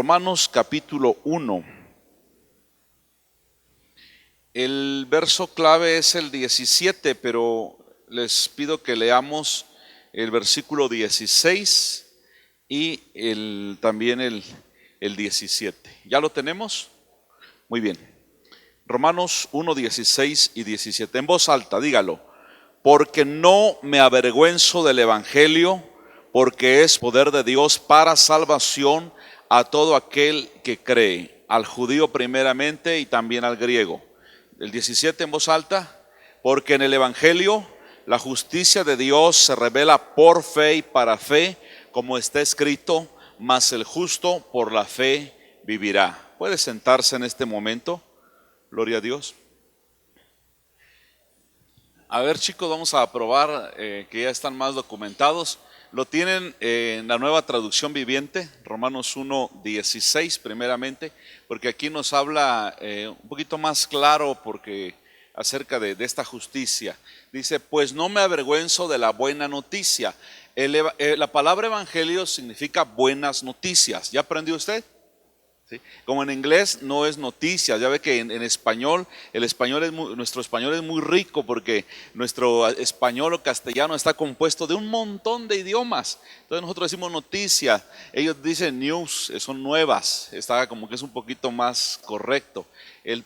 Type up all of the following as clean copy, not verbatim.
Romanos capítulo 1. El verso clave es el 17, pero les pido que leamos el versículo 16 y también el 17. ¿Ya lo tenemos? Muy bien. Romanos 1, 16 y 17. En voz alta, dígalo. Porque no me avergüenzo del evangelio, porque es poder de Dios para salvación a todo aquel que cree, al judío primeramente y también al griego. El 17 en voz alta. Porque en el evangelio la justicia de Dios se revela por fe y para fe, como está escrito, mas el justo por la fe vivirá. ¿Puede sentarse en este momento? Gloria a Dios. A ver, chicos, vamos a probar que ya están más documentados. Lo tienen en la Nueva Traducción Viviente, Romanos 1, 16 primeramente, porque aquí nos habla un poquito más claro acerca de esta justicia. Dice, pues no me avergüenzo de la buena noticia. La palabra evangelio significa buenas noticias. ¿Ya aprendió usted? ¿Sí? Como en inglés no es noticias, ya ve que en español, nuestro español es muy rico porque nuestro español o castellano está compuesto de un montón de idiomas. Entonces nosotros decimos noticias, ellos dicen news, son nuevas, está como que es un poquito más correcto.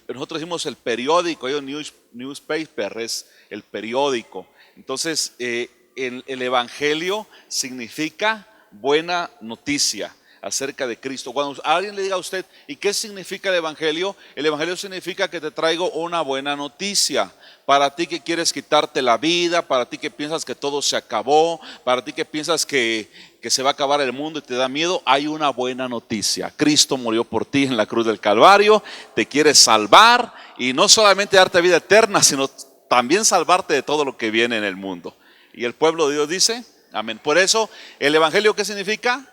Nosotros decimos el periódico, ellos newspaper es el periódico. Entonces el evangelio significa buena noticia acerca de Cristo. Cuando alguien le diga a usted, ¿y qué significa el evangelio? El evangelio significa que te traigo una buena noticia. Para ti que quieres quitarte la vida, para ti que piensas que todo se acabó, para ti que piensas que se va a acabar el mundo y te da miedo, hay una buena noticia. Cristo murió por ti en la cruz del Calvario, te quiere salvar y no solamente darte vida eterna, sino también salvarte de todo lo que viene en el mundo. Y el pueblo de Dios dice, amén. Por eso, ¿el evangelio qué significa?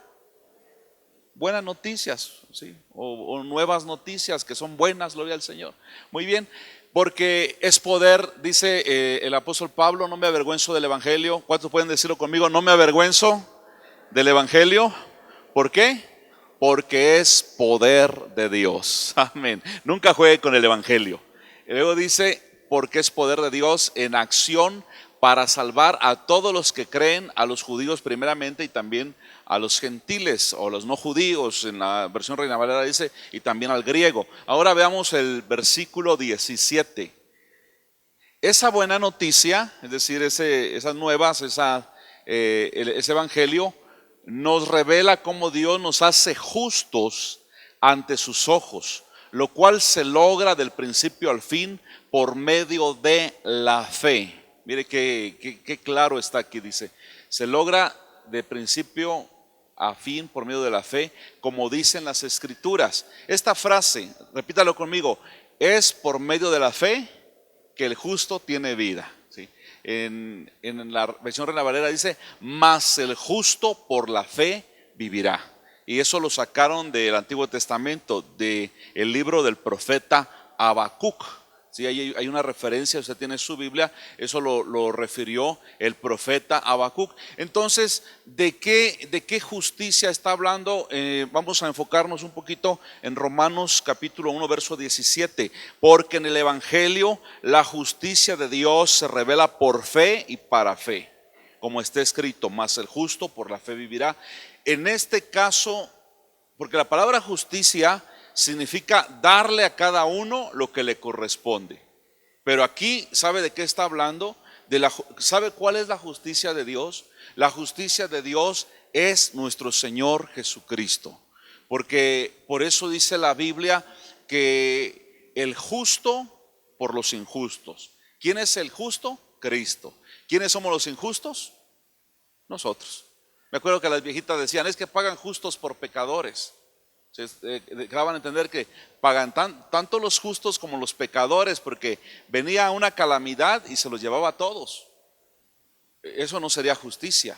Buenas noticias, ¿sí? o nuevas noticias que son buenas, gloria al Señor. Muy bien, porque es poder, dice el apóstol Pablo, no me avergüenzo del evangelio. ¿Cuántos pueden decirlo conmigo? No me avergüenzo del evangelio. ¿Por qué? Porque es poder de Dios. Amén. Nunca juegue con el evangelio. Y luego dice, porque es poder de Dios en acción para salvar a todos los que creen, a los judíos primeramente y también a los gentiles o los no judíos, en la versión Reina Valera dice, y también al griego. Ahora veamos el versículo 17. Esa buena noticia, es decir, esas nuevas, ese evangelio, nos revela cómo Dios nos hace justos ante sus ojos, lo cual se logra del principio al fin por medio de la fe. Mire qué claro está aquí, dice, se logra de principio a fin por medio de la fe, como dicen las escrituras. Esta frase, repítalo conmigo, es por medio de la fe que el justo tiene vida. ¿Sí? En la versión Reina Valera dice, mas el justo por la fe vivirá. Y eso lo sacaron del Antiguo Testamento, del libro del profeta Habacuc. Sí, hay una referencia, usted tiene su Biblia, eso lo refirió el profeta Habacuc. Entonces, ¿de qué justicia está hablando? Vamos a enfocarnos un poquito en Romanos capítulo 1, verso 17. Porque en el evangelio la justicia de Dios se revela por fe y para fe, como está escrito, mas el justo por la fe vivirá. En este caso, porque la palabra justicia significa darle a cada uno lo que le corresponde. Pero aquí, ¿sabe de qué está hablando? ¿Sabe cuál es la justicia de Dios? La justicia de Dios es nuestro Señor Jesucristo. Porque por eso dice la Biblia que el justo por los injustos. ¿Quién es el justo? Cristo. ¿Quiénes somos los injustos? Nosotros. Me acuerdo que las viejitas decían, es que pagan justos por pecadores. Dejaban entender que pagan tanto los justos como los pecadores, porque venía una calamidad y se los llevaba a todos. Eso no sería justicia.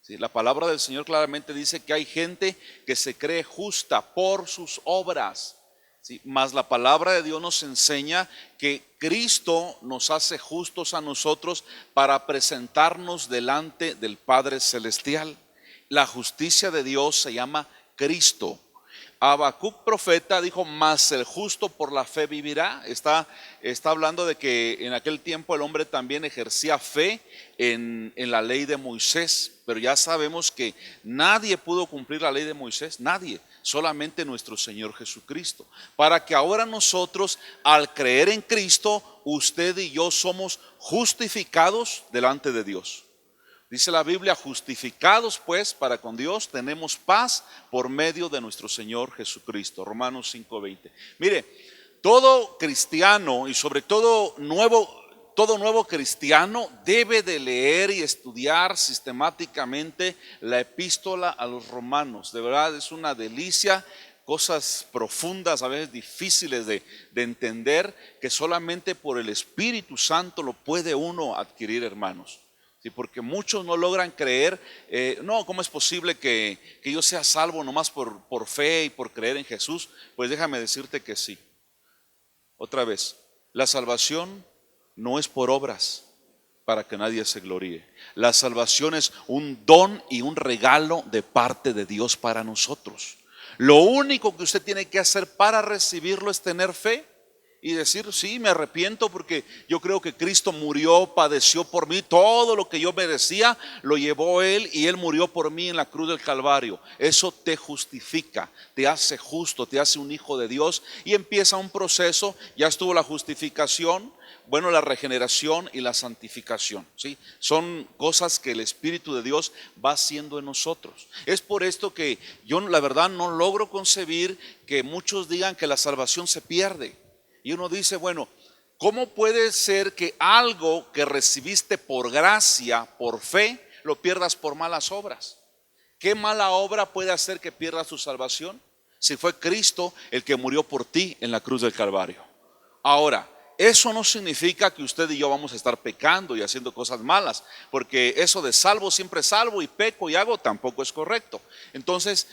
¿Sí? La palabra del Señor claramente dice que hay gente que se cree justa por sus obras. ¿Sí? Mas la palabra de Dios nos enseña que Cristo nos hace justos a nosotros para presentarnos delante del Padre Celestial. La justicia de Dios se llama Cristo. Habacuc profeta dijo, mas el justo por la fe vivirá. Está hablando de que en aquel tiempo el hombre también ejercía fe en la ley de Moisés, pero ya sabemos que nadie pudo cumplir la ley de Moisés, nadie, solamente nuestro Señor Jesucristo. Para que ahora nosotros, al creer en Cristo, usted y yo somos justificados delante de Dios. Dice la Biblia, justificados pues para con Dios, tenemos paz por medio de nuestro Señor Jesucristo. Romanos 5:20. Mire, todo cristiano y sobre todo nuevo cristiano debe de leer y estudiar sistemáticamente la epístola a los romanos. De verdad es una delicia, cosas profundas, a veces difíciles de entender, que solamente por el Espíritu Santo lo puede uno adquirir, hermanos. Sí, porque muchos no logran creer, no, ¿cómo es posible que yo sea salvo nomás por fe y por creer en Jesús? Pues déjame decirte que sí. Otra vez, la salvación no es por obras para que nadie se gloríe. La salvación es un don y un regalo de parte de Dios para nosotros. Lo único que usted tiene que hacer para recibirlo es tener fe y decir, sí, me arrepiento porque yo creo que Cristo murió, padeció por mí, todo lo que yo merecía lo llevó Él y Él murió por mí en la cruz del Calvario. Eso te justifica, te hace justo, te hace un hijo de Dios y empieza un proceso. Ya estuvo la justificación, bueno, la regeneración y la santificación, ¿sí? Son cosas que el Espíritu de Dios va haciendo en nosotros. Es por esto que yo la verdad no logro concebir que muchos digan que la salvación se pierde. Y uno dice, bueno, ¿cómo puede ser que algo que recibiste por gracia, por fe, lo pierdas por malas obras? ¿Qué mala obra puede hacer que pierdas tu salvación? Si fue Cristo el que murió por ti en la cruz del Calvario. Ahora, eso no significa que usted y yo vamos a estar pecando y haciendo cosas malas, porque eso de salvo siempre salvo y peco y hago tampoco es correcto. Entonces,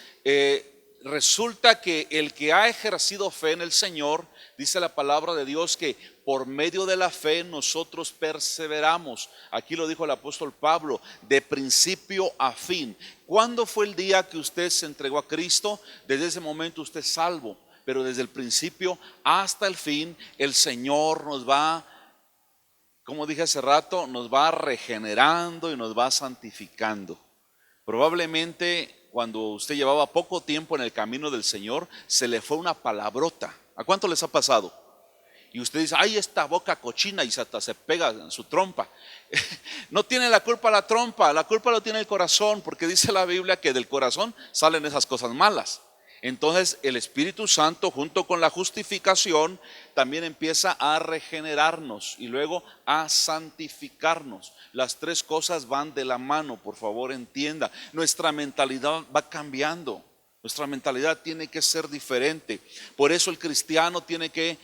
resulta que el que ha ejercido fe en el Señor, dice la palabra de Dios que por medio de la fe nosotros perseveramos. Aquí lo dijo el apóstol Pablo, de principio a fin. ¿Cuándo fue el día que usted se entregó a Cristo? Desde ese momento usted es salvo, pero desde el principio hasta el fin el Señor nos va, como dije hace rato, nos va regenerando y nos va santificando. Probablemente cuando usted llevaba poco tiempo en el camino del Señor, se le fue una palabrota. ¿A cuánto les ha pasado? Y usted dice, ay, esta boca cochina, y hasta se pega en su trompa. No tiene la culpa la trompa, la culpa lo tiene el corazón, porque dice la Biblia que del corazón salen esas cosas malas. Entonces el Espíritu Santo junto con la justificación también empieza a regenerarnos y luego a santificarnos. Las tres cosas van de la mano, por favor entienda. Nuestra mentalidad va cambiando, nuestra mentalidad tiene que ser diferente. Por eso el cristiano tiene que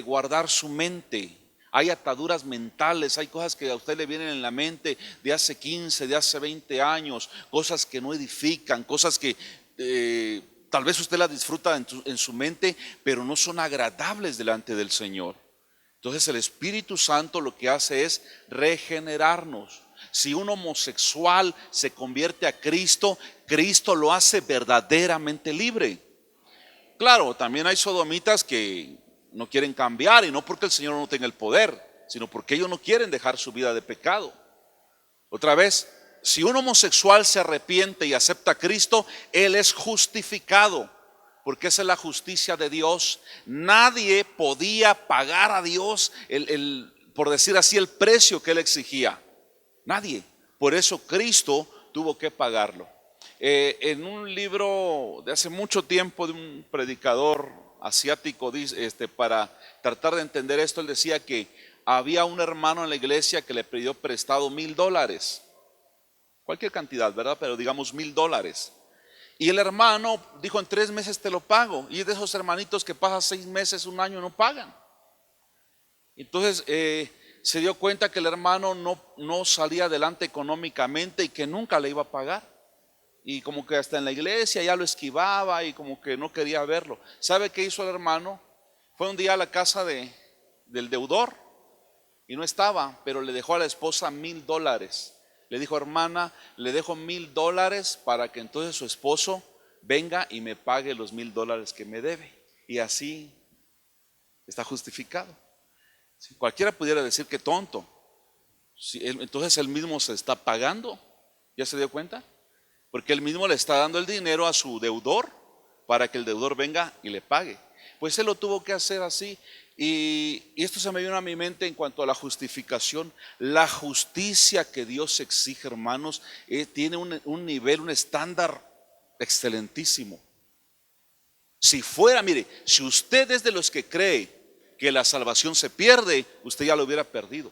guardar su mente. Hay ataduras mentales, hay cosas que a usted le vienen en la mente de hace 15, de hace 20 años, cosas que no edifican, cosas que tal vez usted las disfruta en su mente, pero no son agradables delante del Señor. Entonces el Espíritu Santo lo que hace es regenerarnos. Si un homosexual se convierte a Cristo, Cristo lo hace verdaderamente libre. Claro, también hay sodomitas que no quieren cambiar, y no porque el Señor no tenga el poder, sino porque ellos no quieren dejar su vida de pecado. Otra vez, si un homosexual se arrepiente y acepta a Cristo, él es justificado, porque esa es la justicia de Dios. Nadie podía pagar a Dios por decir así, el precio que él exigía. Nadie. Por eso Cristo tuvo que pagarlo. En un libro de hace mucho tiempo de un predicador asiático, para tratar de entender esto, él decía que había un hermano en la iglesia que le pidió prestado $1,000. Cualquier cantidad, ¿verdad? Pero digamos $1,000. Y el hermano dijo, en 3 meses te lo pago. Y es de esos hermanitos que pasan 6 meses, 1 año, no pagan. Entonces se dio cuenta que el hermano no salía adelante económicamente y que nunca le iba a pagar. Y como que hasta en la iglesia ya lo esquivaba y como que no quería verlo. ¿Sabe qué hizo el hermano? Fue un día a la casa del deudor y no estaba, pero le dejó a la esposa $1,000. Le dijo, hermana, le dejo $1,000 para que entonces su esposo venga y me pague los $1,000 que me debe. Y así está justificado. Si cualquiera pudiera decir que tonto, entonces él mismo se está pagando. ¿Ya se dio cuenta? Porque él mismo le está dando el dinero a su deudor para que el deudor venga y le pague. Pues él lo tuvo que hacer así. Y esto se me vino a mi mente en cuanto a la justificación. La justicia que Dios exige, hermanos, tiene un nivel, un estándar excelentísimo. Si fuera, mire, si usted es de los que cree que la salvación se pierde, usted ya lo hubiera perdido.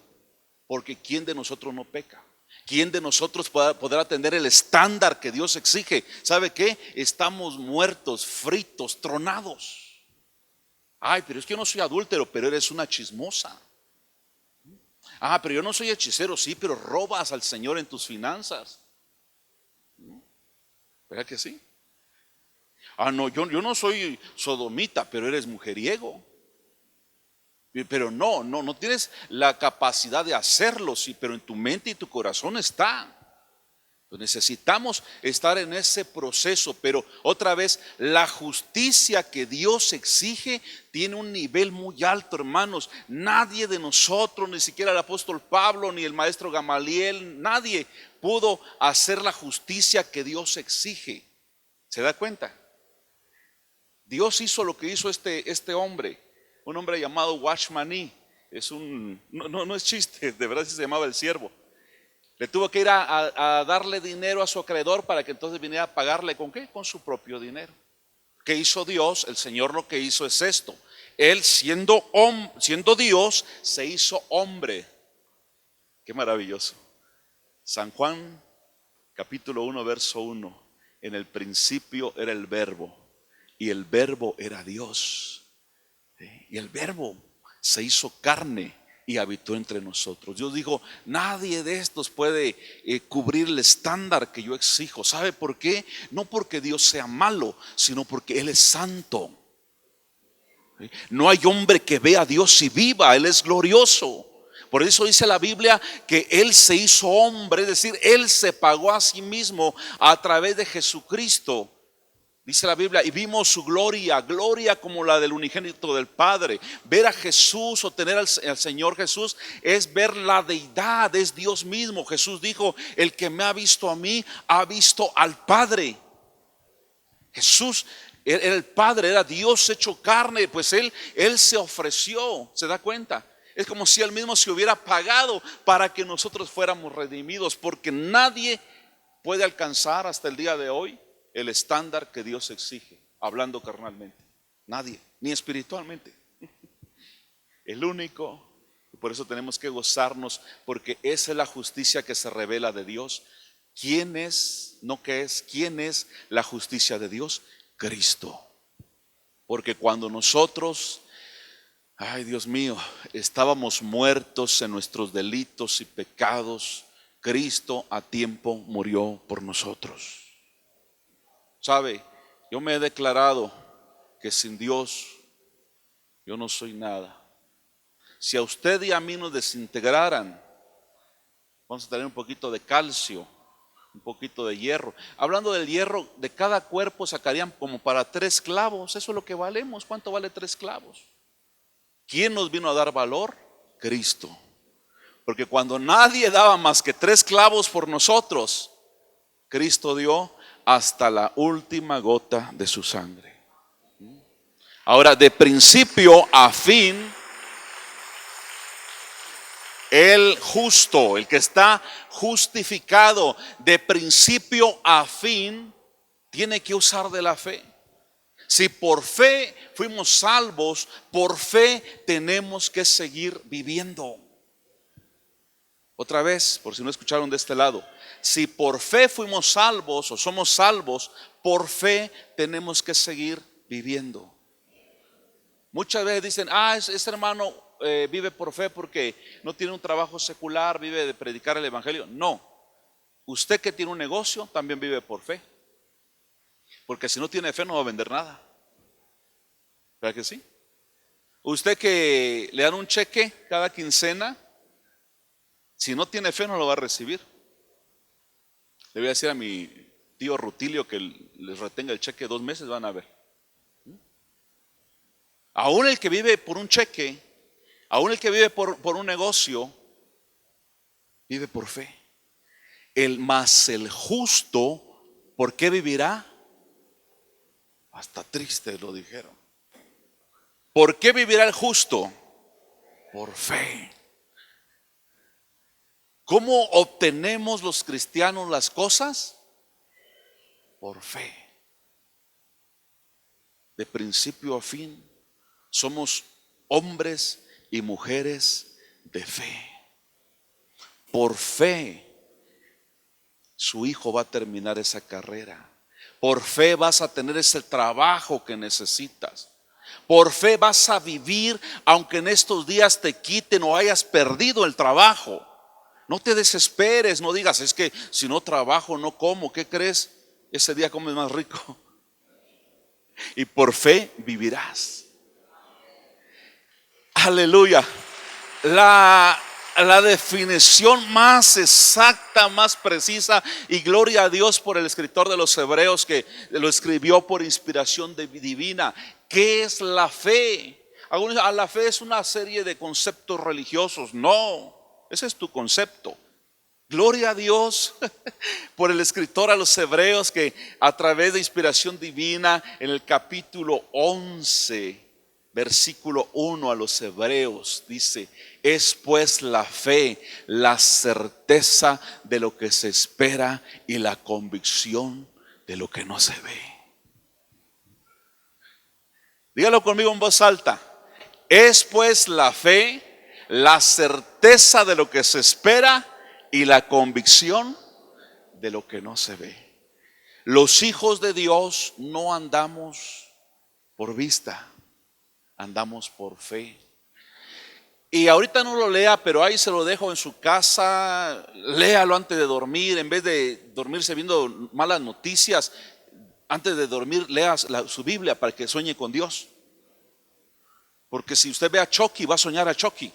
Porque ¿quién de nosotros no peca? ¿Quién de nosotros podrá atender el estándar que Dios exige? ¿Sabe qué? Estamos muertos, fritos, tronados. Ay, pero es que yo no soy adúltero, pero eres una chismosa. Ah, pero yo no soy hechicero, sí, pero robas al Señor en tus finanzas. ¿Verdad que sí? Ah, no, yo no soy sodomita, pero eres mujeriego. Pero no tienes la capacidad de hacerlo, sí, pero en tu mente y tu corazón está. Pues necesitamos estar en ese proceso, pero otra vez, la justicia que Dios exige tiene un nivel muy alto, hermanos. Nadie de nosotros, ni siquiera el apóstol Pablo, ni el maestro Gamaliel, nadie pudo hacer la justicia que Dios exige. ¿Se da cuenta? Dios hizo lo que hizo este hombre, un hombre llamado Watchmaní. No es chiste, de verdad se llamaba el siervo. Le tuvo que ir a darle dinero a su acreedor para que entonces viniera a pagarle. ¿Con qué? Con su propio dinero. ¿Qué hizo Dios? El Señor lo que hizo es esto. Él siendo Dios se hizo hombre. Qué maravilloso. San Juan capítulo 1 verso 1. En el principio era el verbo y el verbo era Dios. Y el verbo se hizo carne y habitó entre nosotros. Dios dijo, nadie de estos puede cubrir el estándar que yo exijo. ¿Sabe por qué? No porque Dios sea malo, sino porque Él es santo. No hay hombre que vea a Dios y viva. Él es glorioso. Por eso dice la Biblia que Él se hizo hombre, es decir, Él se pagó a sí mismo a través de Jesucristo. Dice la Biblia, y vimos su gloria, gloria como la del unigénito del Padre. Ver a Jesús o tener al Señor Jesús es ver la deidad, es Dios mismo. Jesús dijo, el que me ha visto a mí, ha visto al Padre. Jesús era el Padre, era Dios hecho carne, pues Él se ofreció, ¿se da cuenta? Es como si Él mismo se hubiera pagado para que nosotros fuéramos redimidos, porque nadie puede alcanzar hasta el día de hoy el estándar que Dios exige, hablando carnalmente. Nadie, ni espiritualmente. El único, y por eso tenemos que gozarnos, porque esa es la justicia que se revela de Dios. ¿Quién es? No qué es, ¿quién es la justicia de Dios? Cristo. Porque cuando nosotros, ay Dios mío, estábamos muertos en nuestros delitos y pecados, Cristo a tiempo murió por nosotros. ¿Sabe? Yo me he declarado que sin Dios yo no soy nada. Si a usted y a mí nos desintegraran, vamos a tener un poquito de calcio, un poquito de hierro. Hablando del hierro, de cada cuerpo sacarían como para 3 clavos. Eso es lo que valemos. ¿Cuánto vale 3 clavos? ¿Quién nos vino a dar valor? Cristo. Porque cuando nadie daba más que 3 clavos por nosotros, Cristo dio hasta la última gota de su sangre. Ahora, de principio a fin, el justo, el que está justificado de principio a fin, tiene que usar de la fe. Si por fe fuimos salvos, por fe tenemos que seguir viviendo. Otra vez, por si no escucharon de este lado, si por fe fuimos salvos o somos salvos, por fe tenemos que seguir viviendo. Muchas veces dicen, ese hermano vive por fe porque no tiene un trabajo secular, vive de predicar el evangelio. No, usted que tiene un negocio también vive por fe, porque si no tiene fe no va a vender nada. ¿Verdad que sí? Usted que le dan un cheque cada quincena, si no tiene fe no lo va a recibir. Le voy a decir a mi tío Rutilio que les retenga el cheque 2 meses, van a ver. Aún el que vive por un cheque, aún el que vive por un negocio, vive por fe. El justo, ¿por qué vivirá? Hasta triste lo dijeron. ¿Por qué vivirá el justo? Por fe. ¿Cómo obtenemos los cristianos las cosas? Por fe. De principio a fin, somos hombres y mujeres de fe. Por fe, su hijo va a terminar esa carrera. Por fe vas a tener ese trabajo que necesitas. Por fe vas a vivir aunque en estos días te quiten o hayas perdido el trabajo. No te desesperes, no digas, es que si no trabajo no como. ¿Qué crees? Ese día comes más rico. Y por fe vivirás. Aleluya. La definición más exacta, más precisa, y gloria a Dios por el escritor de los Hebreos que lo escribió por inspiración divina. ¿Qué es la fe? A la fe es una serie de conceptos religiosos. No, ese es tu concepto. Gloria a Dios por el escritor a los Hebreos que a través de inspiración divina en el capítulo 11, versículo 1 a los Hebreos dice: es pues la fe, la certeza de lo que se espera y la convicción de lo que no se ve. Dígalo conmigo en voz alta. Es pues la fe, la certeza de lo que se espera y la convicción de lo que no se ve. Los hijos de Dios no andamos por vista, andamos por fe. Y ahorita no lo lea, pero ahí se lo dejo en su casa. Léalo antes de dormir. En vez de dormirse viendo malas noticias, antes de dormir lea su Biblia para que sueñe con Dios. Porque si usted ve a Chucky, va a soñar a Chucky.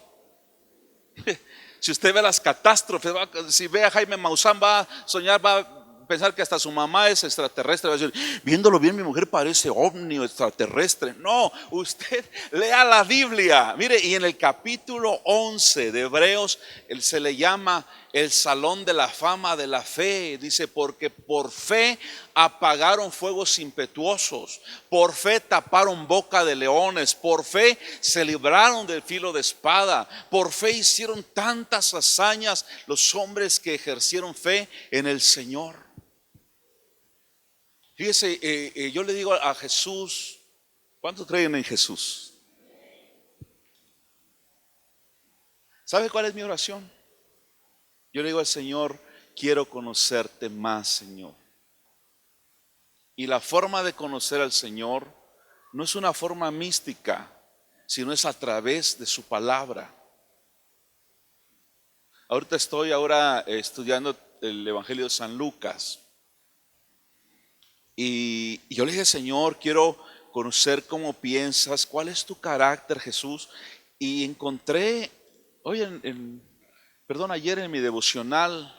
Si usted ve las catástrofes, si ve a Jaime Maussan, va a soñar, va a pensar que hasta su mamá es extraterrestre. Va a decir, viéndolo bien, mi mujer parece ovni o extraterrestre. No, usted lea la Biblia. Mire, y en el capítulo 11 de Hebreos, se le llama el salón de la fama de la fe. Dice, porque por fe apagaron fuegos impetuosos, por fe taparon boca de leones, por fe se libraron del filo de espada, por fe hicieron tantas hazañas los hombres que ejercieron fe en el Señor. Fíjese, yo le digo a Jesús, ¿cuántos creen en Jesús? ¿Sabe cuál es mi oración? Yo le digo al Señor, quiero conocerte más, Señor. Y la forma de conocer al Señor no es una forma mística, sino es a través de su palabra. Ahorita estoy estudiando el Evangelio de San Lucas. Y yo le dije, Señor, quiero conocer cómo piensas, cuál es tu carácter, Jesús. Y encontré, ayer en mi devocional,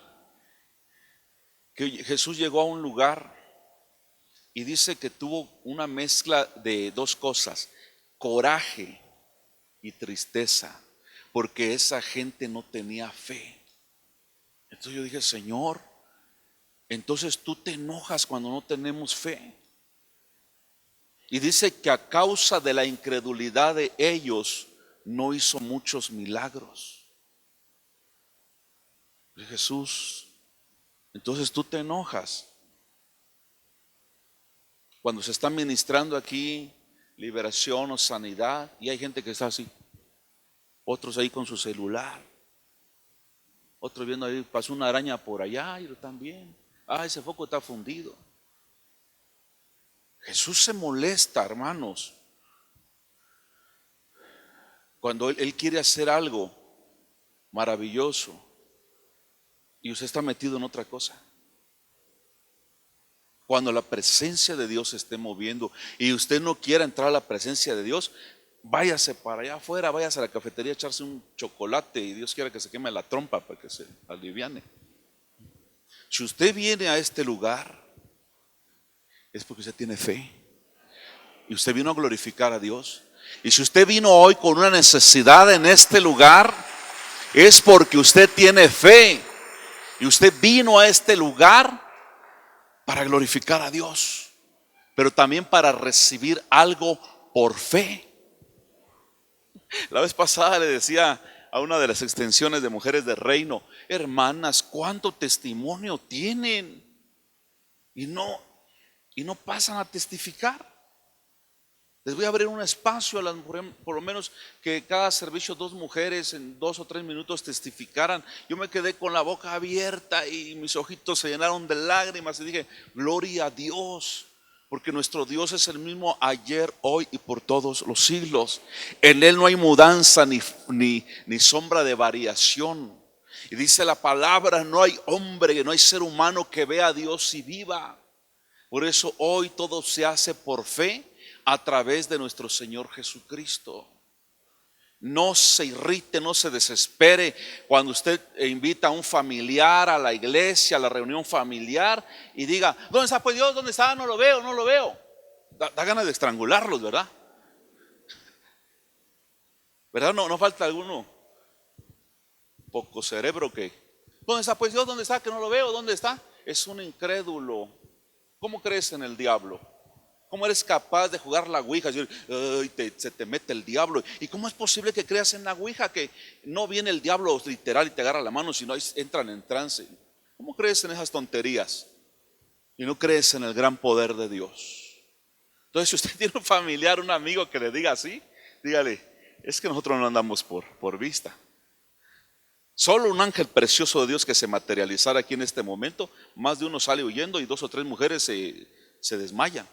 que Jesús llegó a un lugar y dice que tuvo una mezcla de dos cosas: coraje y tristeza, porque esa gente no tenía fe. Entonces yo dije, Señor, entonces tú te enojas cuando no tenemos fe. Y dice que a causa de la incredulidad de ellos no hizo muchos milagros. Y Jesús, entonces tú te enojas cuando se está ministrando aquí liberación o sanidad y hay gente que está así, otros ahí con su celular, otros viendo ahí, pasó una araña por allá y también, ese foco está fundido. Jesús se molesta, hermanos, cuando Él quiere hacer algo maravilloso y usted está metido en otra cosa. Cuando la presencia de Dios se esté moviendo y usted no quiera entrar a la presencia de Dios, váyase para allá afuera, váyase a la cafetería a echarse un chocolate y Dios quiera que se queme la trompa para que se aliviane. Si usted viene a este lugar es porque usted tiene fe. Y usted vino a glorificar a Dios. Y si usted vino hoy con una necesidad en este lugar, es porque usted tiene fe. Y usted vino a este lugar para glorificar a Dios, pero también para recibir algo por fe. La vez pasada le decía a una de las extensiones de Mujeres de Reino: hermanas, ¿cuánto testimonio tienen? Y no pasan a testificar. Les voy a abrir un espacio a las mujeres, por lo menos que cada servicio 2 mujeres en 2 o 3 minutos testificaran. Yo me quedé con la boca abierta y mis ojitos se llenaron de lágrimas y dije: gloria a Dios, porque nuestro Dios es el mismo ayer, hoy y por todos los siglos. En Él no hay mudanza ni sombra de variación. Y dice la palabra: no hay hombre, no hay ser humano que vea a Dios y viva. Por eso hoy todo se hace por fe a través de nuestro Señor Jesucristo. No se irrite, no se desespere cuando usted invita a un familiar a la iglesia, a la reunión familiar, y diga: ¿dónde está pues Dios? ¿Dónde está? No lo veo, no lo veo. Da ganas de estrangularlos, ¿verdad? ¿Verdad? No falta alguno poco cerebro que: ¿dónde está pues Dios? ¿Dónde está? Que no lo veo, ¿dónde está? Es un incrédulo. ¿Cómo crees en el diablo? ¿Cómo eres capaz de jugar la ouija? Se te mete el diablo. ¿Y cómo es posible que creas en la ouija, que no viene el diablo literal y te agarra la mano, sino entran en trance? ¿Cómo crees en esas tonterías y no crees en el gran poder de Dios? Entonces, si usted tiene un familiar, un amigo que le diga así, dígale: es que nosotros no andamos por vista. Solo un ángel precioso de Dios que se materializara aquí en este momento, más de uno sale huyendo y 2 o 3 mujeres se desmayan.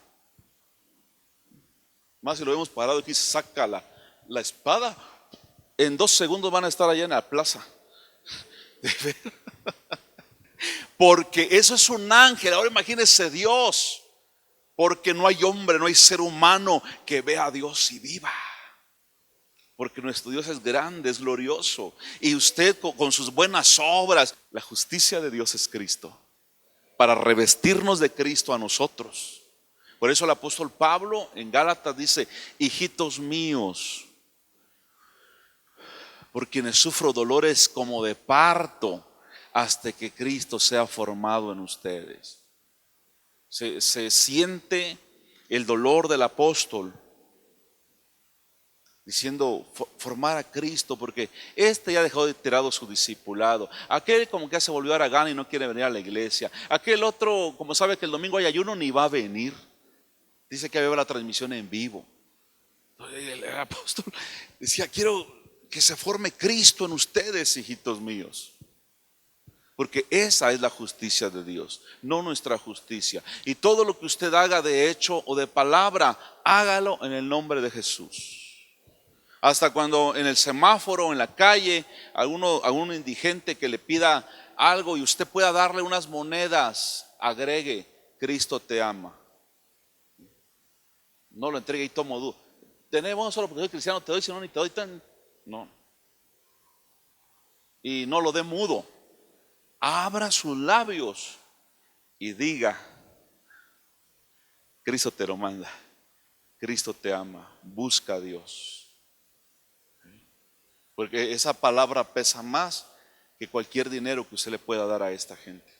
Más si lo vemos parado aquí, saca la espada, en 2 segundos van a estar allá en la plaza. Porque eso es un ángel. Ahora imagínese Dios, porque no hay hombre, no hay ser humano que vea a Dios y viva. Porque nuestro Dios es grande, es glorioso. Y usted con sus buenas obras, la justicia de Dios es Cristo, para revestirnos de Cristo a nosotros. Por eso el apóstol Pablo en Gálatas dice: hijitos míos, por quienes sufro dolores como de parto, hasta que Cristo sea formado en ustedes. Se siente el dolor del apóstol diciendo: formar a Cristo, porque este ya dejó de tirado su discipulado. Aquel como que ya se volvió aragán y no quiere venir a la iglesia. Aquel otro, como sabe que el domingo hay ayuno, ni va a venir. Dice que había la transmisión en vivo. El apóstol decía: quiero que se forme Cristo en ustedes, hijitos míos. Porque esa es la justicia de Dios, no nuestra justicia. Y todo lo que usted haga de hecho o de palabra, hágalo en el nombre de Jesús. Hasta cuando en el semáforo, en la calle, algún indigente que le pida algo y usted pueda darle unas monedas, agregue: Cristo te ama. No lo entregue y tomo duro. Tenemos solo porque soy cristiano te doy, si no ni te doy tan. No. Y no lo dé mudo. Abra sus labios y diga: Cristo te lo manda, Cristo te ama, busca a Dios. Porque esa palabra pesa más que cualquier dinero que usted le pueda dar a esta gente.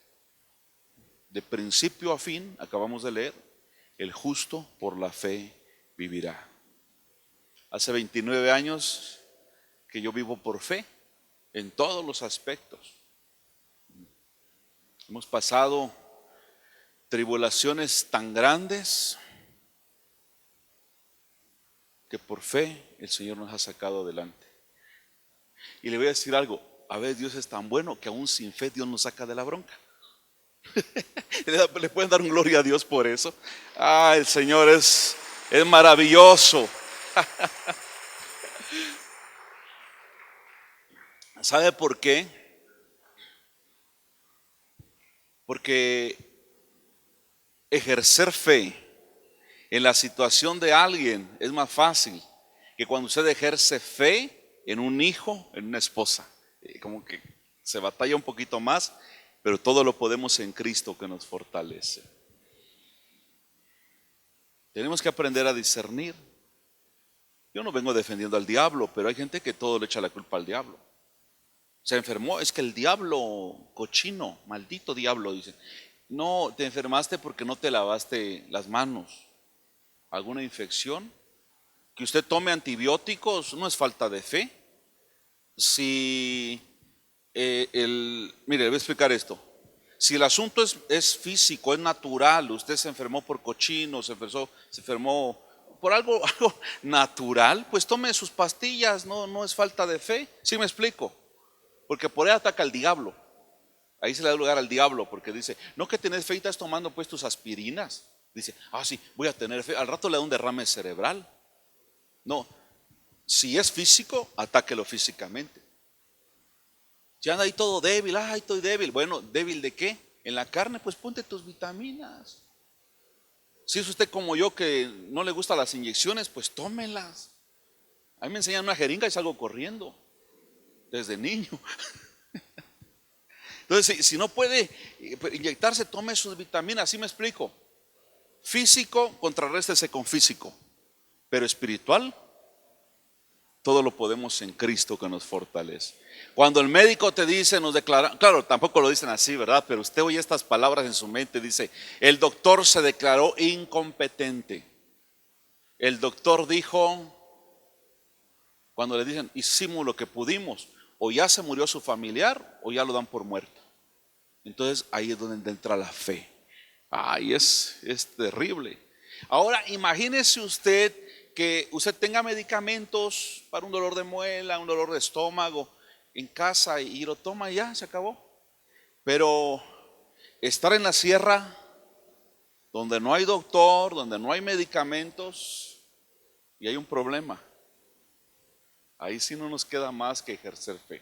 De principio a fin, acabamos de leer: el justo por la fe vivirá. Hace 29 años que yo vivo por fe en todos los aspectos. Hemos pasado tribulaciones tan grandes que por fe el Señor nos ha sacado adelante. Y le voy a decir algo: a veces Dios es tan bueno que aún sin fe Dios nos saca de la bronca. Le pueden dar un gloria a Dios por eso. El Señor es maravilloso. ¿Sabe por qué? Porque ejercer fe en la situación de alguien es más fácil que cuando usted ejerce fe en un hijo, en una esposa. Como que se batalla un poquito más, pero todo lo podemos en Cristo que nos fortalece. Tenemos que aprender a discernir. Yo no vengo defendiendo al diablo, pero hay gente que todo le echa la culpa al diablo. Se enfermó, es que el diablo cochino, maldito diablo, dice. No, te enfermaste porque no te lavaste las manos. ¿Alguna infección? Que usted tome antibióticos no es falta de fe. Si mire, le voy a explicar esto. Si el asunto es físico, es natural, usted se enfermó por cochino, se enfermó por algo, algo natural, pues tome sus pastillas, no es falta de fe. ¿Sí me explico? Porque por ahí ataca al diablo. Ahí se le da lugar al diablo porque dice, no que tenés fe y estás tomando pues tus aspirinas. Dice, sí, voy a tener fe. Al rato le da un derrame cerebral. No, si es físico, atáquelo físicamente. Si anda ahí todo débil, estoy débil. Bueno, ¿débil de qué? En la carne, pues ponte tus vitaminas. Si es usted como yo que no le gustan las inyecciones, pues tómelas. A mí me enseñan una jeringa y salgo corriendo, desde niño. Entonces, si no puede inyectarse, tome sus vitaminas, así me explico. Físico, contrarréstese con físico. Pero espiritual, todo lo podemos en Cristo que nos fortalece. Cuando el médico te dice, nos declara, claro, tampoco lo dicen así, ¿verdad? Pero usted oye estas palabras en su mente, dice, el doctor se declaró incompetente. El doctor dijo, cuando le dicen, hicimos lo que pudimos, o ya se murió su familiar, o ya lo dan por muerto. Entonces ahí es donde entra la fe. Es terrible. Ahora imagínese usted que usted tenga medicamentos para un dolor de muela, un dolor de estómago en casa y lo toma y ya, se acabó. Pero estar en la sierra donde no hay doctor, donde no hay medicamentos y hay un problema, ahí sí no nos queda más que ejercer fe.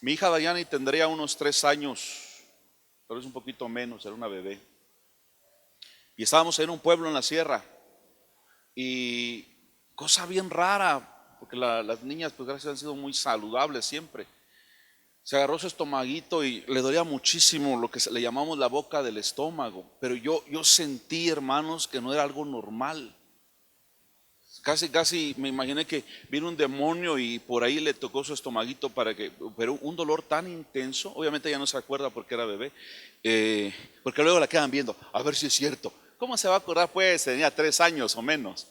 Mi hija Dayani tendría unos 3 años, tal vez un poquito menos, era una bebé. Y estábamos en un pueblo en la sierra. Y cosa bien rara, porque las niñas pues gracias han sido muy saludables siempre. Se agarró su estomaguito y le dolía muchísimo lo que le llamamos la boca del estómago. Pero yo sentí, hermanos, que no era algo normal. Casi me imaginé que vino un demonio y por ahí le tocó su estomaguito pero un dolor tan intenso, obviamente ya no se acuerda porque era bebé, porque luego la quedan viendo, a ver si es cierto. ¿Cómo se va a acordar pues? Tenía 3 años o menos.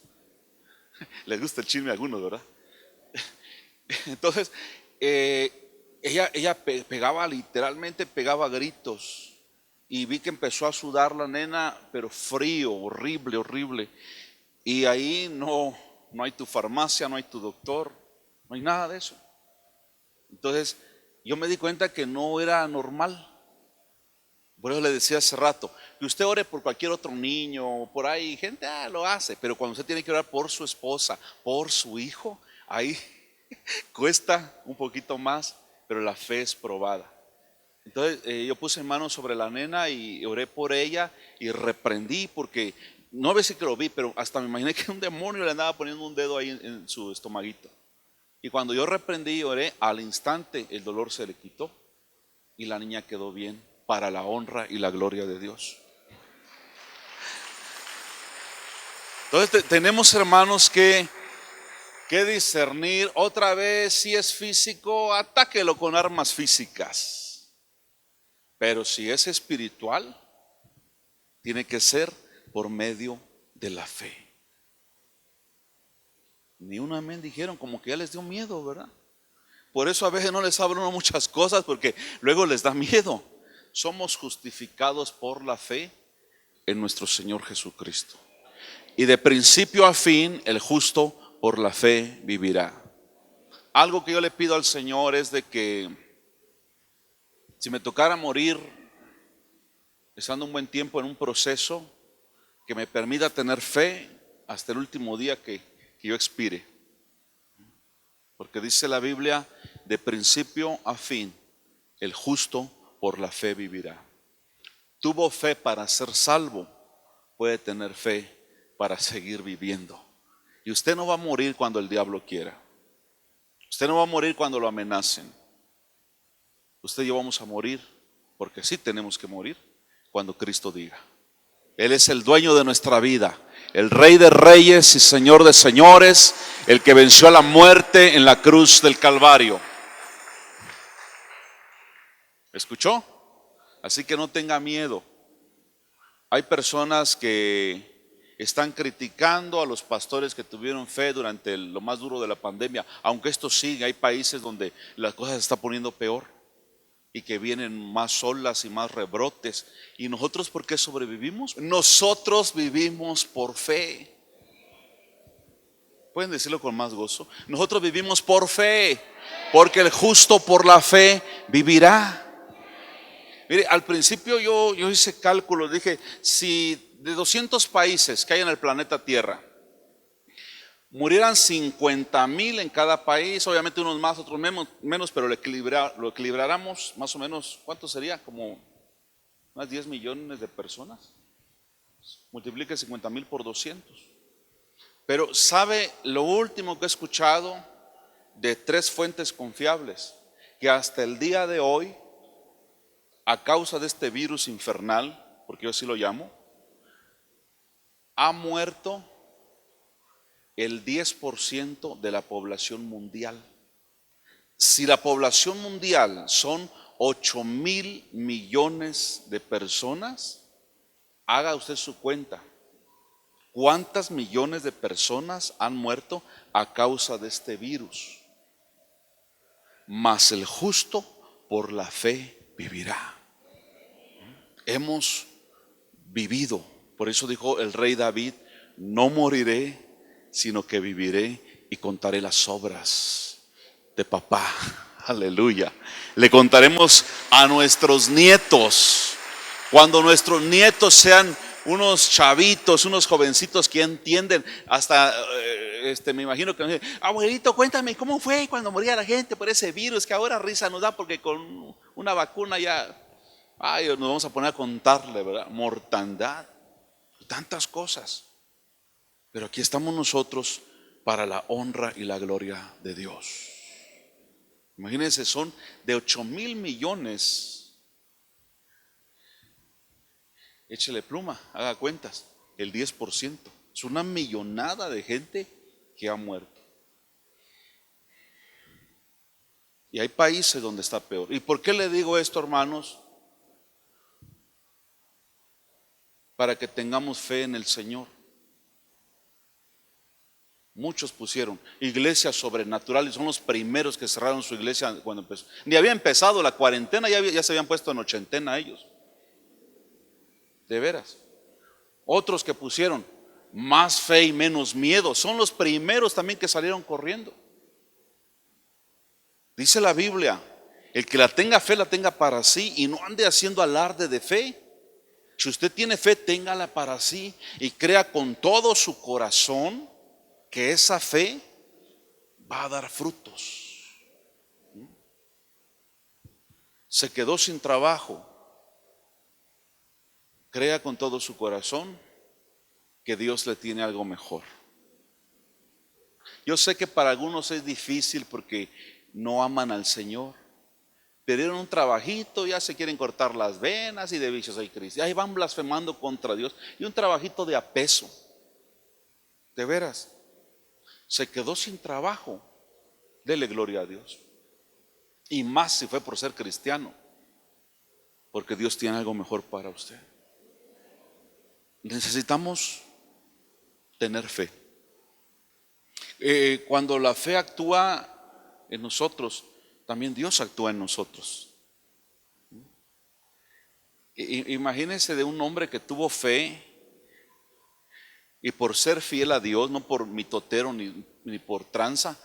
Les gusta el chisme a algunos, ¿verdad? Entonces, ella pegaba, literalmente pegaba gritos. Y vi que empezó a sudar la nena, pero frío, horrible, horrible. Y ahí no hay tu farmacia, no hay tu doctor, no hay nada de eso. Entonces, yo me di cuenta que no era normal. Por eso le decía hace rato, que usted ore por cualquier otro niño, por ahí, gente lo hace, pero cuando usted tiene que orar por su esposa, por su hijo, ahí cuesta un poquito más, pero la fe es probada. Entonces yo puse manos sobre la nena y oré por ella y reprendí porque no sé que lo vi, pero hasta me imaginé que un demonio le andaba poniendo un dedo ahí en su estomaguito. Y cuando yo reprendí y oré, al instante el dolor se le quitó y la niña quedó bien para la honra y la gloria de Dios. Entonces tenemos, hermanos, que discernir. Otra vez, si es físico, atáquelo con armas físicas. Pero si es espiritual, tiene que ser por medio de la fe. Ni un amén dijeron, como que ya les dio miedo, ¿verdad? Por eso a veces no les hablo muchas cosas, porque luego les da miedo. Somos justificados por la fe en nuestro Señor Jesucristo. Y de principio a fin, el justo por la fe vivirá. Algo que yo le pido al Señor es de que si me tocara morir, estando un buen tiempo en un proceso, que me permita tener fe hasta el último día que yo expire. Porque dice la Biblia, de principio a fin, el justo por la fe vivirá. Tuvo fe para ser salvo, puede tener fe para seguir viviendo. Y usted no va a morir cuando el diablo quiera. Usted no va a morir cuando lo amenacen. Usted y yo vamos a morir, porque sí tenemos que morir, cuando Cristo diga. Él es el dueño de nuestra vida, el Rey de reyes y Señor de señores, el que venció a la muerte en la cruz del Calvario. ¿Escuchó? Así que no tenga miedo. Hay personas que están criticando a los pastores que tuvieron fe durante lo más duro de la pandemia, aunque esto sigue. Hay países donde las cosas se están poniendo peor y que vienen más olas y más rebrotes. ¿Y nosotros por qué sobrevivimos? Nosotros vivimos por fe. ¿Pueden decirlo con más gozo? Nosotros vivimos por fe, porque el justo por la fe vivirá. Mire, al principio yo hice cálculos, dije, si de 200 países que hay en el planeta Tierra, murieran 50,000 en cada país, obviamente unos más, otros menos, pero lo equilibráramos más o menos, ¿cuánto sería? Como unas 10 millones de personas. Multiplique 50,000 por 200. Pero ¿sabe lo último que he escuchado de 3 fuentes confiables? Que hasta el día de hoy, a causa de este virus infernal, porque yo así lo llamo, ha muerto el 10% de la población mundial. Si la población mundial son 8,000 millones de personas, haga usted su cuenta. ¿Cuántas millones de personas han muerto a causa de este virus? Mas el justo por la fe vivirá. Hemos vivido. Por eso dijo el rey David, no moriré, sino que viviré y contaré las obras de papá. Aleluya. Le contaremos a nuestros nietos. Cuando nuestros nietos sean unos chavitos, unos jovencitos que entienden, hasta me imagino que abuelito, cuéntame cómo fue cuando moría la gente por ese virus, que ahora risa nos da porque con una vacuna ya, ay, nos vamos a poner a contarle, ¿verdad? Mortandad, tantas cosas. Pero aquí estamos nosotros para la honra y la gloria de Dios. Imagínense, son de 8,000 millones. Échele pluma, haga cuentas, el 10%. Es una millonada de gente que ha muerto. Y hay países donde está peor. ¿Y por qué le digo esto, hermanos? Para que tengamos fe en el Señor. Muchos pusieron iglesias sobrenaturales, son los primeros que cerraron su iglesia cuando empezó. Ni había empezado la cuarentena, ya se habían puesto en ochentena ellos. De veras. Otros que pusieron más fe y menos miedo, son los primeros también que salieron corriendo. Dice la Biblia, el que la tenga fe la tenga para sí y no ande haciendo alarde de fe. Si usted tiene fe, téngala para sí y crea con todo su corazón que esa fe va a dar frutos. Se quedó sin trabajo. Crea con todo su corazón que Dios le tiene algo mejor. Yo sé que para algunos es difícil porque no aman al Señor. Pidieron un trabajito, ya se quieren cortar las venas y de vicios hay crisis. Ahí van blasfemando contra Dios. Y un trabajito de a peso. De veras. Se quedó sin trabajo. Dele gloria a Dios. Y más si fue por ser cristiano. Porque Dios tiene algo mejor para usted. Necesitamos tener fe. Cuando la fe actúa en nosotros, también Dios actúa en nosotros. Imagínense de un hombre que tuvo fe y por ser fiel a Dios, no por mitotero ni por tranza,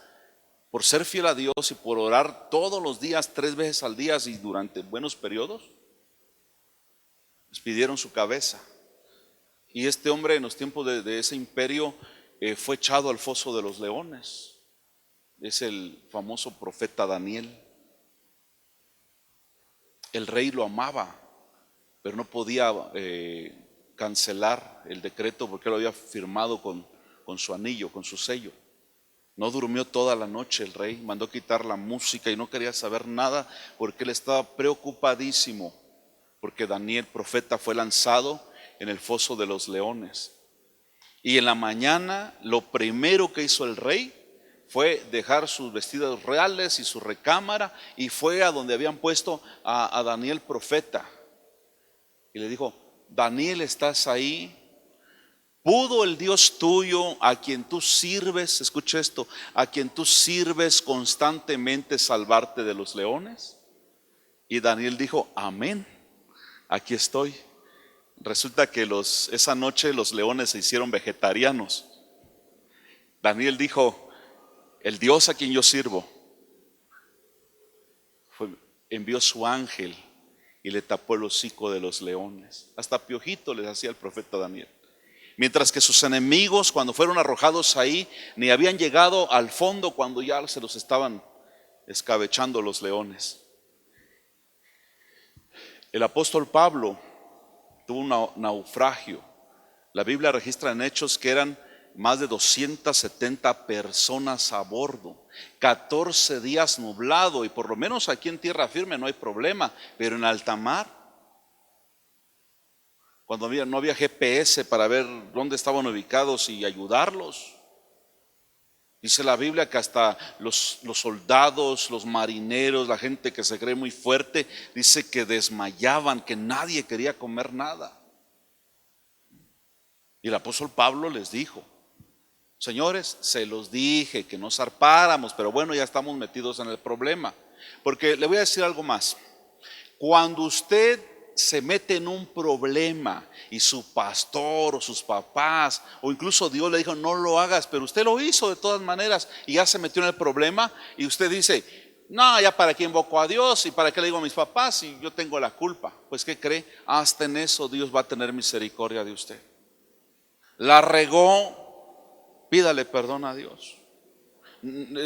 por ser fiel a Dios y por orar todos los días, 3 veces al día y durante buenos periodos, les pidieron su cabeza. Y este hombre en los tiempos de ese imperio fue echado al foso de los leones. Es el famoso profeta Daniel. El rey lo amaba, pero no podía cancelar el decreto porque lo había firmado con su anillo, con su sello. No durmió toda la noche el rey, mandó quitar la música y no quería saber nada porque él estaba preocupadísimo, porque Daniel, profeta, fue lanzado en el foso de los leones. Y en la mañana lo primero que hizo el rey fue dejar sus vestidos reales y su recámara y fue a donde habían puesto a Daniel profeta. Y le dijo: Daniel, ¿estás ahí? ¿Pudo el Dios tuyo, a quien tú sirves, escucha esto, a quien tú sirves constantemente, salvarte de los leones? Y Daniel dijo: amén, aquí estoy. Resulta que esa noche los leones se hicieron vegetarianos. Daniel dijo: el Dios a quien yo sirvo envió su ángel y le tapó el hocico de los leones. Hasta piojito les hacía el profeta Daniel. Mientras que sus enemigos, cuando fueron arrojados ahí, ni habían llegado al fondo cuando ya se los estaban escabechando los leones. El apóstol Pablo tuvo un naufragio. La Biblia registra en Hechos que eran más de 270 personas a bordo, 14 días nublado, y por lo menos aquí en tierra firme no hay problema, pero en alta mar, cuando no había GPS para ver dónde estaban ubicados y ayudarlos. Dice la Biblia que hasta los soldados, los marineros, la gente que se cree muy fuerte, dice que desmayaban, que nadie quería comer nada. Y el apóstol Pablo les dijo: señores, se los dije que no zarpáramos, pero bueno, ya estamos metidos en el problema. Porque le voy a decir algo más. Cuando usted se mete en un problema y su pastor o sus papás o incluso Dios le dijo no lo hagas, pero usted lo hizo de todas maneras y ya se metió en el problema, y usted dice: no, ya para qué invoco a Dios y para qué le digo a mis papás si yo tengo la culpa. Pues ¿qué cree? Hasta en eso Dios va a tener misericordia de usted. La regó, pídale perdón a Dios.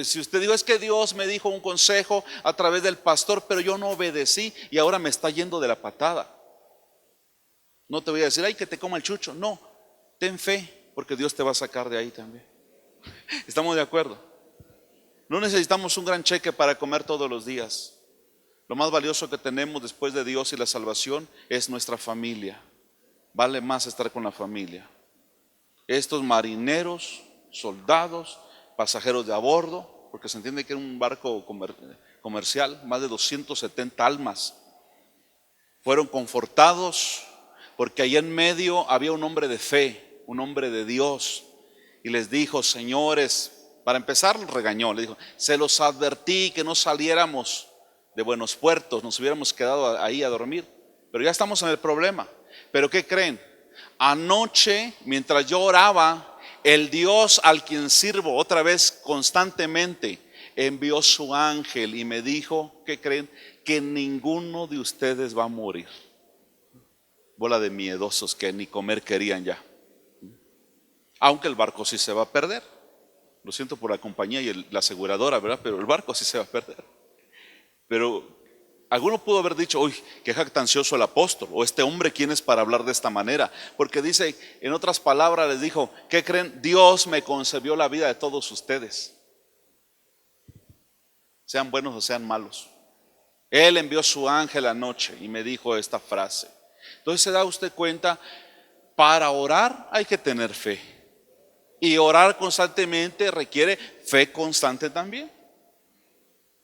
Si usted dijo: es que Dios me dijo un consejo a través del pastor, pero yo no obedecí y ahora me está yendo de la patada. No te voy a decir: ay, que te coma el chucho. No, ten fe, porque Dios te va a sacar de ahí también. ¿Estamos de acuerdo? No necesitamos un gran cheque para comer todos los días. Lo más valioso que tenemos después de Dios y la salvación es nuestra familia. Vale más estar con la familia. Estos marineros, soldados, pasajeros de a bordo, porque se entiende que era un barco comercial, más de 270 almas, fueron confortados porque ahí en medio había un hombre de fe, un hombre de Dios, y les dijo: señores, para empezar los regañó, les dijo: se los advertí que no saliéramos de buenos puertos, nos hubiéramos quedado ahí a dormir, pero ya estamos en el problema. ¿Pero qué creen? Anoche, mientras yo oraba, el Dios al quien sirvo otra vez constantemente envió su ángel y me dijo: ¿qué creen? Que ninguno de ustedes va a morir. Bola de miedosos que ni comer querían ya. Aunque el barco sí se va a perder. Lo siento por la compañía y la aseguradora, ¿verdad? Pero el barco sí se va a perder. Pero alguno pudo haber dicho: uy, qué jactancioso el apóstol, o este hombre, ¿quién es para hablar de esta manera? Porque dice, en otras palabras les dijo: ¿qué creen? Dios me concebió la vida de todos ustedes, sean buenos o sean malos. Él envió su ángel anoche y me dijo esta frase. Entonces se da usted cuenta, para orar hay que tener fe, y orar constantemente requiere fe constante también.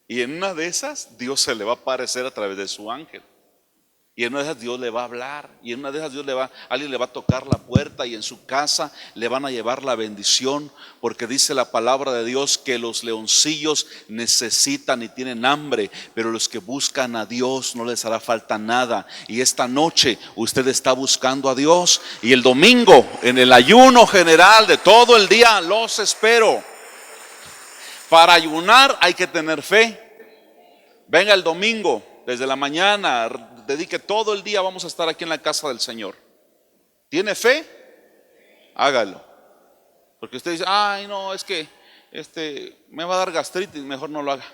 Y en una de esas Dios se le va a aparecer a través de su ángel. Y en una de esas Dios le va a hablar. Y en una de esas alguien le va a tocar la puerta y en su casa le van a llevar la bendición. Porque dice la palabra de Dios que los leoncillos necesitan y tienen hambre, pero los que buscan a Dios no les hará falta nada. Y esta noche usted está buscando a Dios. Y el domingo en el ayuno general de todo el día los espero. Para ayunar hay que tener fe. Venga el domingo desde la mañana, dedique todo el día, vamos a estar aquí en la casa del Señor. ¿Tiene fe? Hágalo. Porque usted dice: ay, no, es que me va a dar gastritis, mejor no lo haga.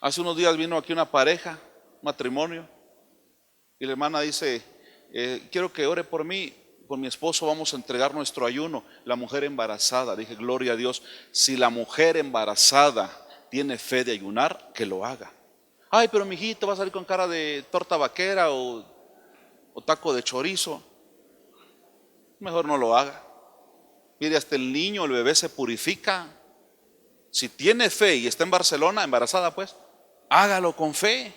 Hace unos días vino aquí una pareja, matrimonio, y la hermana dice: quiero que ore por mí. Con mi esposo vamos a entregar nuestro ayuno. La mujer embarazada. Dije: gloria a Dios. Si la mujer embarazada tiene fe de ayunar, que lo haga. Ay, pero mi hijito va a salir con cara de torta vaquera. o taco de chorizo, mejor no lo haga. Mire, hasta el niño, el bebé se purifica. Si tiene fe y está en Barcelona, embarazada pues, hágalo con fe.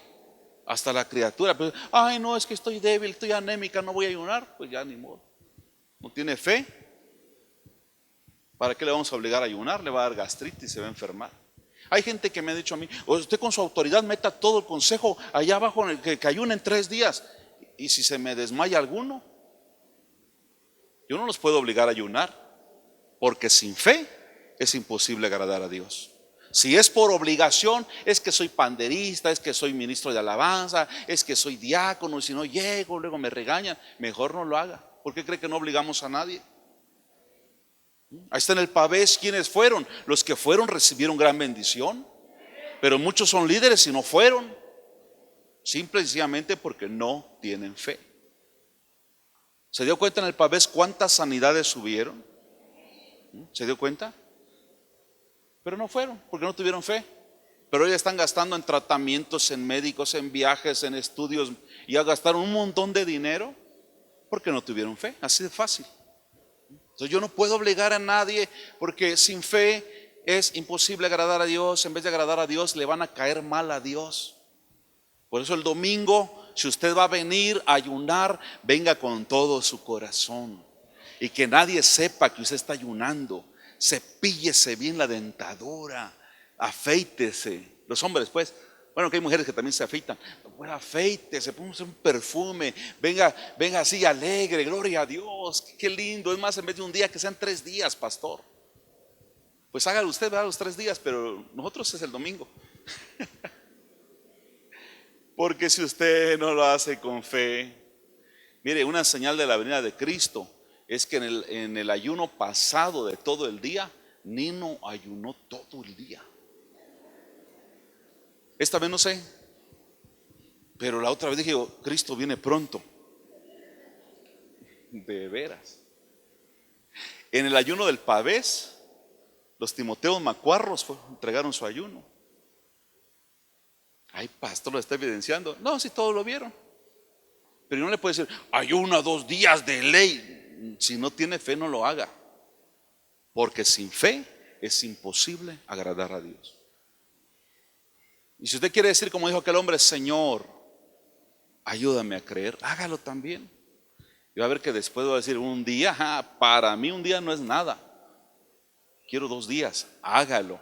Hasta la criatura, pues, ay no, es que estoy débil, estoy anémica, no voy a ayunar. Pues ya ni modo. No tiene fe. ¿Para qué le vamos a obligar a ayunar? Le va a dar gastritis y se va a enfermar. Hay gente que me ha dicho a mí, usted con su autoridad meta todo el consejo allá abajo en el que ayunen 3 días. Y si se me desmaya alguno, yo no los puedo obligar a ayunar, porque sin fe es imposible agradar a Dios. Si es por obligación, es que soy panderista, es que soy ministro de alabanza, es que soy diácono, y si no llego, luego me regañan. Mejor no lo haga. ¿Por qué cree que no obligamos a nadie? Ahí está en el Pavés, ¿quiénes fueron? Los que fueron recibieron gran bendición, pero muchos son líderes y no fueron, simple y sencillamente porque no tienen fe. ¿Se dio cuenta en el Pavés cuántas sanidades subieron? ¿Se dio cuenta? Pero no fueron, porque no tuvieron fe. Pero hoy están gastando en tratamientos, en médicos, en viajes, en estudios, y ya gastaron un montón de dinero porque no tuvieron fe, así de fácil. Entonces yo no puedo obligar a nadie, porque sin fe es imposible agradar a Dios. En vez de agradar a Dios, le van a caer mal a Dios. Por eso el domingo, si usted va a venir a ayunar, venga con todo su corazón, y que nadie sepa que usted está ayunando. Cepíllese bien la dentadura, afeítese. Los hombres pues, bueno, que hay mujeres que también se afeitan. Bueno, afeítese, póngase un perfume, venga así alegre, gloria a Dios, qué lindo. Es más, en vez de un día, que sean 3 días, pastor. Pues hágalo usted, ¿verdad? Los 3 días, pero nosotros es el domingo. Porque si usted no lo hace con fe, mire, una señal de la venida de Cristo es que en el ayuno pasado de todo el día, Nino ayunó todo el día. Esta vez no sé, pero la otra vez dije, Cristo viene pronto. De veras. En el ayuno del Pavés, los Timoteos Macuarros entregaron su ayuno. Ay, pastor, lo está evidenciando. No, si todos lo vieron. Pero no le puede decir, ayuna 2 días de ley. Si no tiene fe, no lo haga, porque sin fe es imposible agradar a Dios. Y si usted quiere decir, como dijo aquel hombre, Señor, ayúdame a creer, hágalo también. Y va a ver que después va a decir, un día, para mí un día no es nada, quiero 2 días, hágalo.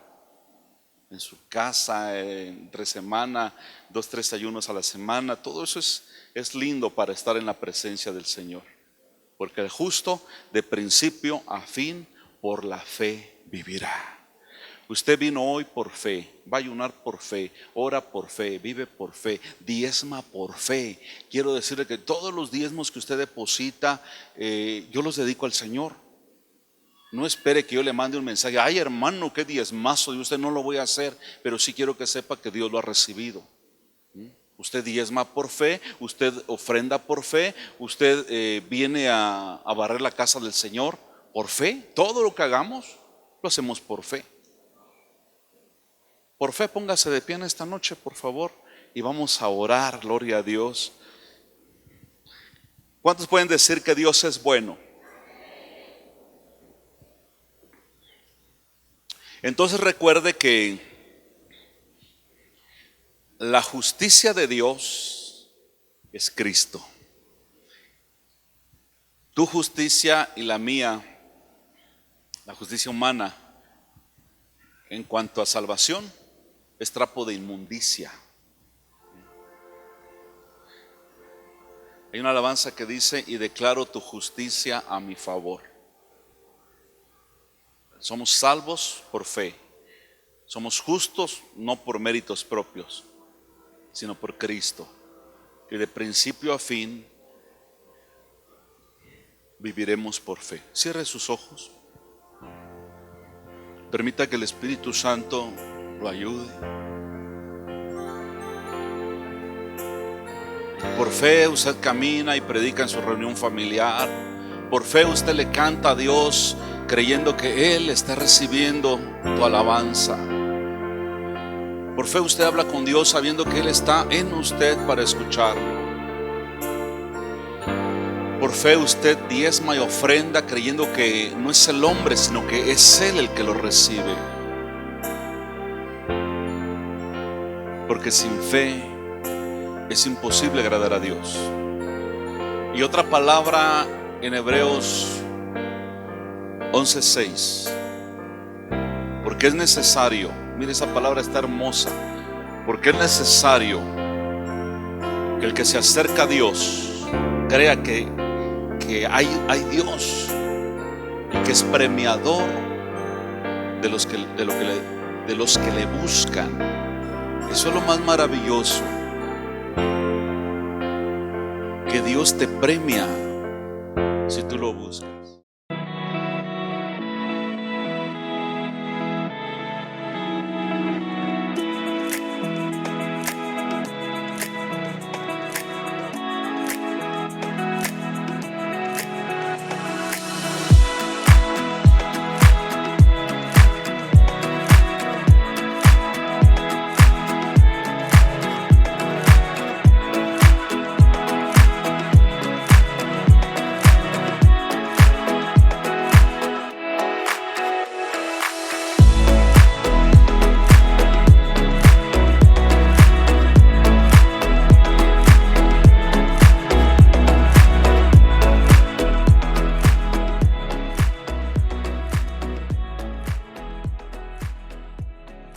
En su casa, entre semana, 2, 3 ayunos a la semana, todo eso es lindo para estar en la presencia del Señor. Porque el justo de principio a fin por la fe vivirá. Usted vino hoy por fe, va a ayunar por fe, ora por fe, vive por fe, diezma por fe. Quiero decirle que todos los diezmos que usted deposita, yo los dedico al Señor. No espere que yo le mande un mensaje, ay hermano, qué diezmazo, y usted no lo voy a hacer, pero sí quiero que sepa que Dios lo ha recibido. Usted diezma por fe, usted ofrenda por fe, usted viene a barrer la casa del Señor por fe. Todo lo que hagamos lo hacemos por fe. Por fe, póngase de pie en esta noche, por favor, y vamos a orar, gloria a Dios. ¿Cuántos pueden decir que Dios es bueno? Entonces recuerde que la justicia de Dios es Cristo. Tu justicia y la mía, la justicia humana, en cuanto a salvación, es trapo de inmundicia. Hay una alabanza que dice, y declaro tu justicia a mi favor. Somos salvos por fe. Somos justos no por méritos propios, sino por Cristo, que de principio a fin viviremos por fe. Cierre sus ojos. Permita que el Espíritu Santo lo ayude. Por fe usted camina y predica en su reunión familiar. Por fe usted le canta a Dios creyendo que Él está recibiendo tu alabanza. Por fe usted habla con Dios sabiendo que Él está en usted para escucharlo. por fe usted diezma y ofrenda creyendo que no es el hombre, sino que es Él el que lo recibe. Porque sin fe es imposible agradar a Dios. Y otra palabra en Hebreos 11:6. Porque es necesario, mire, esa palabra está hermosa. Porque es necesario que el que se acerca a Dios crea que hay Dios y que es premiador de los que le buscan. Eso es lo más maravilloso, que Dios te premia si tú lo buscas.